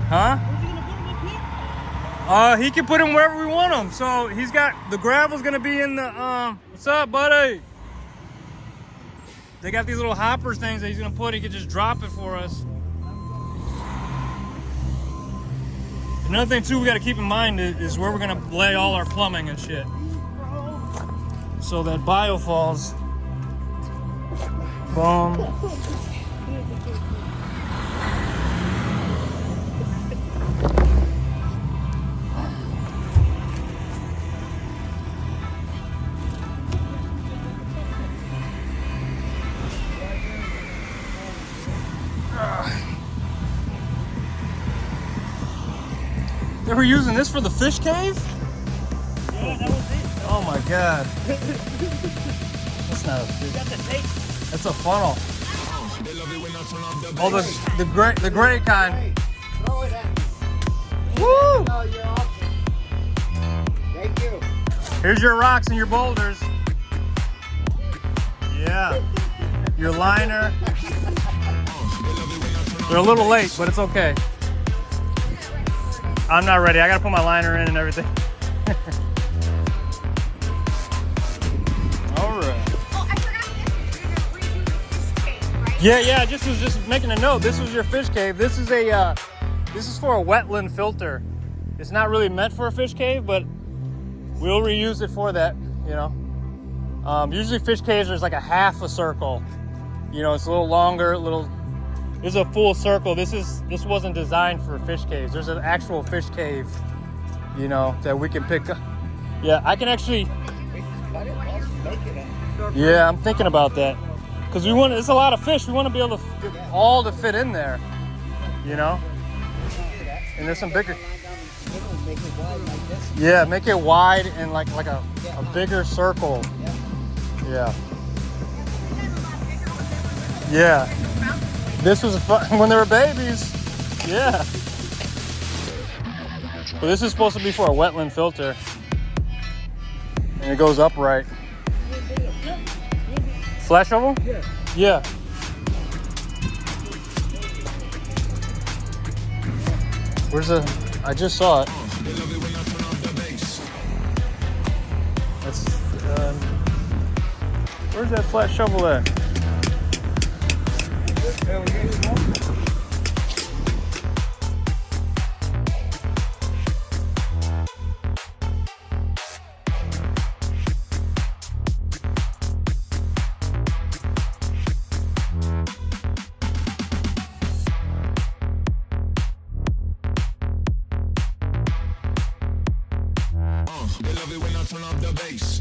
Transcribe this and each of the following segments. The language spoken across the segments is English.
Huh? Where's he gonna put him up here? He can put him wherever we want him. So he's got the gravel's gonna be in the what's up, buddy? They got these little hoppers things that he's gonna put. He could just drop it for us. Another thing too we got to keep in mind is where we're gonna lay all our plumbing and shit. So that bio falls. Boom. They were using this for the fish cave? Yeah, that was it. Oh my god. That's not a fish. Got the tape. That's a funnel. Oh, the gray kind. Throw it at me. Woo! No, you're awesome. Thank you. Here's your rocks and your boulders. Yeah. Your liner. They're a little late, but it's okay. I'm not ready. I gotta put my liner in and everything. All right. Oh, I forgot this. You're gonna redo the fish cave, right? Yeah. Just was just making a note. This was your fish cave. This is a this is for a wetland filter. It's not really meant for a fish cave, but we'll reuse it for that. You know. Usually fish caves there's like a half a circle. You know, it's a little longer, This is a full circle. This wasn't designed for fish caves. There's an actual fish cave, you know, that we can pick up. Yeah, I can actually. Yeah, I'm thinking about that because it's a lot of fish. We want to be able to all to fit in there, you know. And there's some bigger. Yeah, make it wide and like a bigger circle. Yeah. Yeah. This was when they were babies. Yeah. But this is supposed to be for a wetland filter. And it goes upright. Flat shovel? Yeah. Yeah. Where's the... I just saw it. That's... where's that flat shovel at? They love it when I turn up the bass.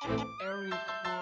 Area 12B.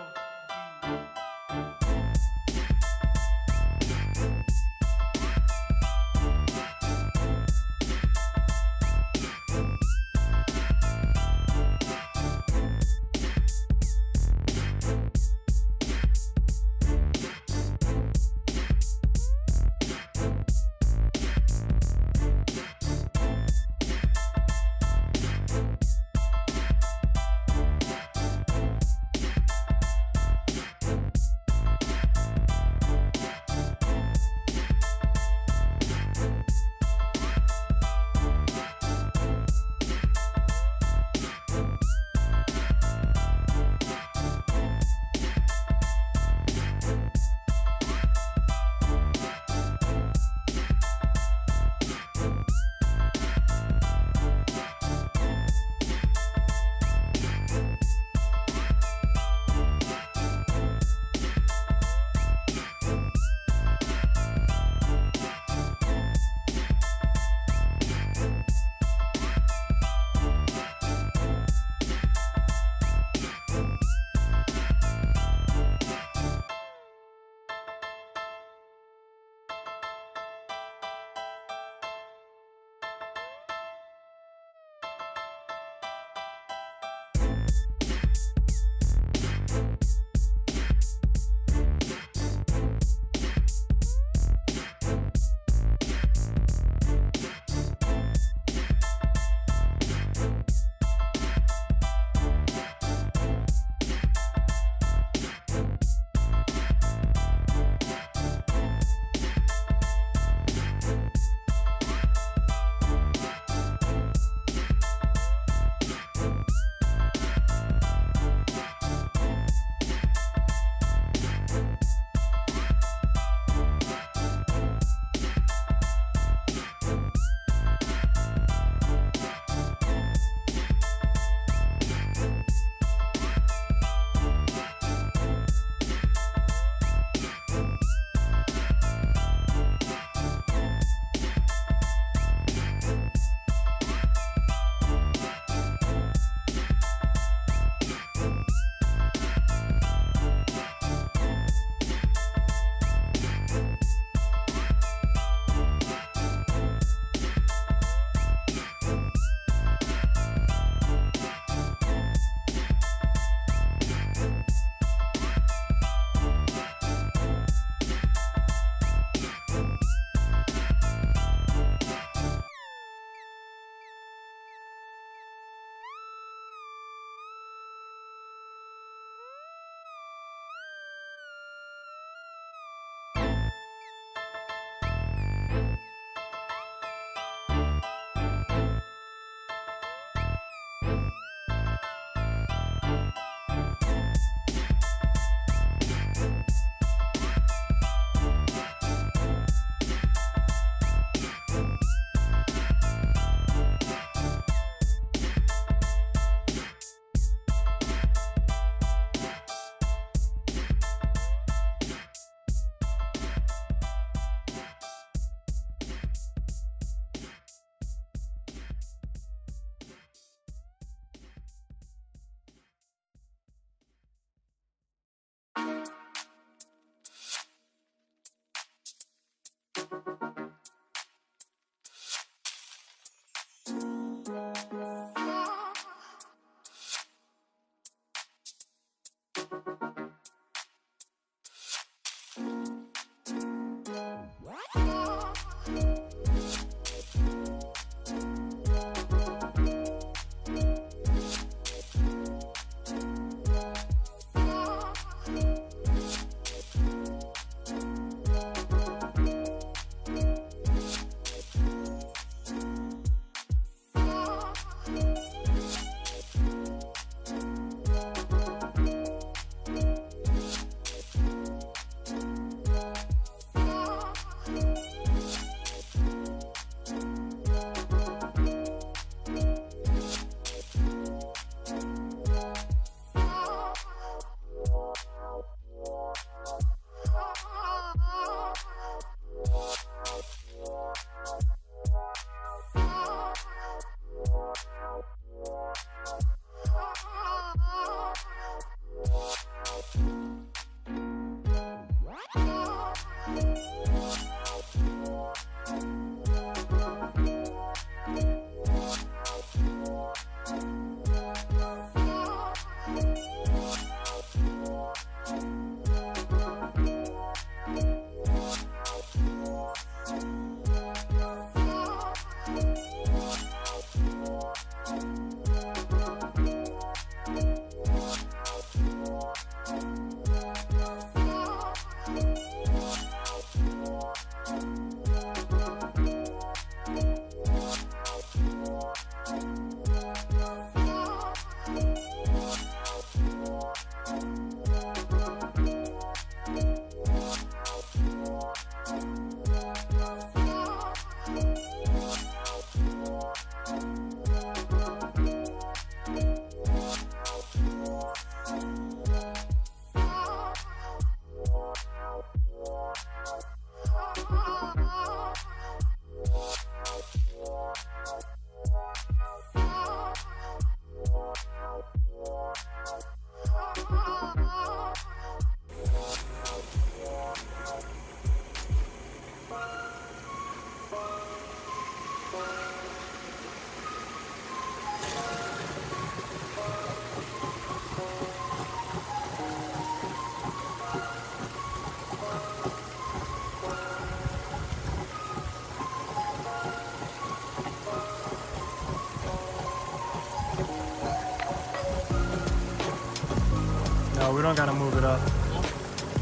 No, we don't gotta move it up.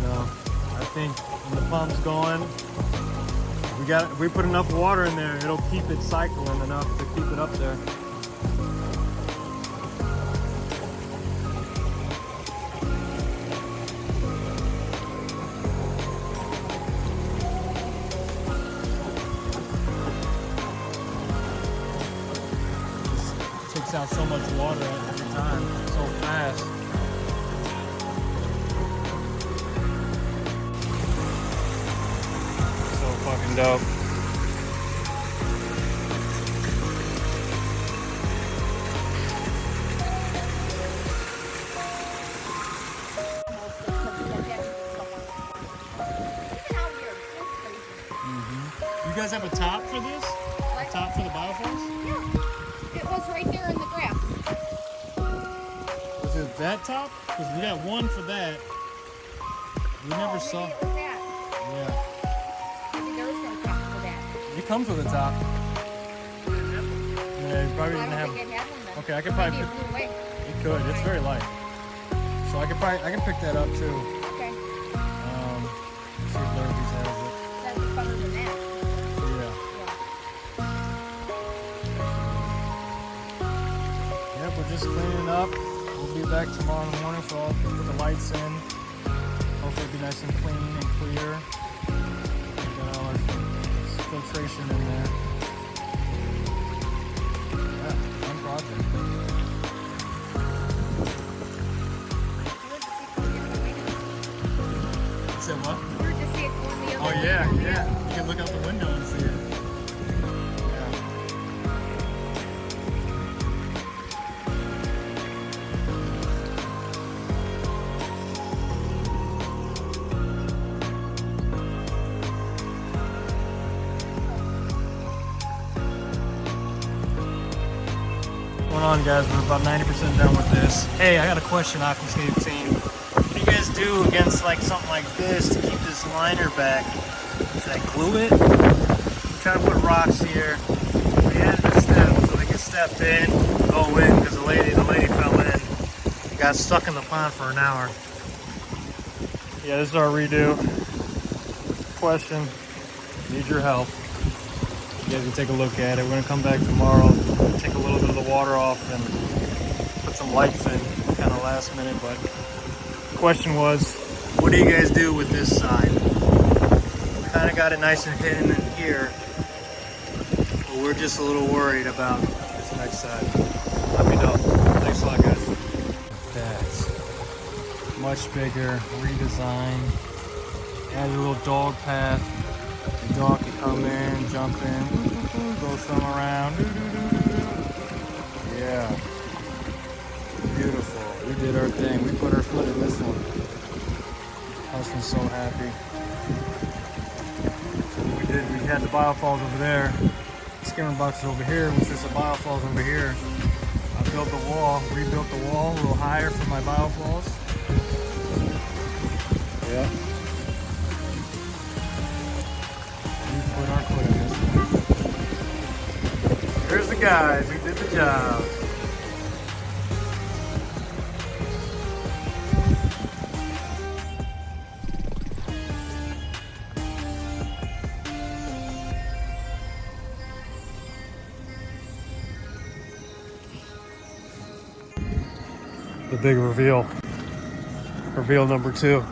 No, I think when the pump's going, if we put enough water in there, it'll keep it cycling enough to keep it up there. Just takes out so much water every time, so fast. Fucking dope. You guys have a top for this? A top for the biofuels? Yeah. It was right there in the grass. Was it that top? Because we got one for that. We never saw. Maybe it was that. Yeah. Maybe there is no top for that. It comes with a top. Yeah, you probably I didn't don't have. think it had one then. Okay, I could probably Maybe pick. it blew away. It could. It's very light. So I can pick that up too. Okay. See if Larry's has it. That'd be better than that. Yeah. Yep, we're just cleaning up. We'll be back tomorrow morning for all put the lights in. Hopefully it'll be nice and clean and clear. We got all our filtration in there. Yeah, fun project. Said what? We're just see it going the other Oh way. yeah, yeah. You can look out the window and see it. Yeah. What's going on, guys? We're about 90% done with this. Hey, I got a question off from Steve team. What do you guys do against like something like this to keep this liner back? Is that glue it? We try to put rocks here. We added a step so we can step in, go in, because the lady fell in. Got stuck in the pond for an hour. Yeah, this is our redo. Question. Need your help. You guys can take a look at it. We're gonna come back tomorrow, take a little bit of the water off and put some lights in, kind of last minute, but the question was, what do you guys do with this side? We kind of got it nice and hidden in here, but we're just a little worried about this next side. Let me know. Thanks a lot, guys. That's much bigger redesign. Added a little dog path. The dog can come in, jump in, go swim around. Yeah. Beautiful. We did our thing. We put our foot in this one. Husband's so happy. So what we did, we had the biofalls over there. Skimmer box is over here, which is the biofalls over here. I built the wall, rebuilt the wall a little higher for my biofalls. Yeah. We put our foot in this one. Here's the guys who did the job. The big reveal. Reveal number 2.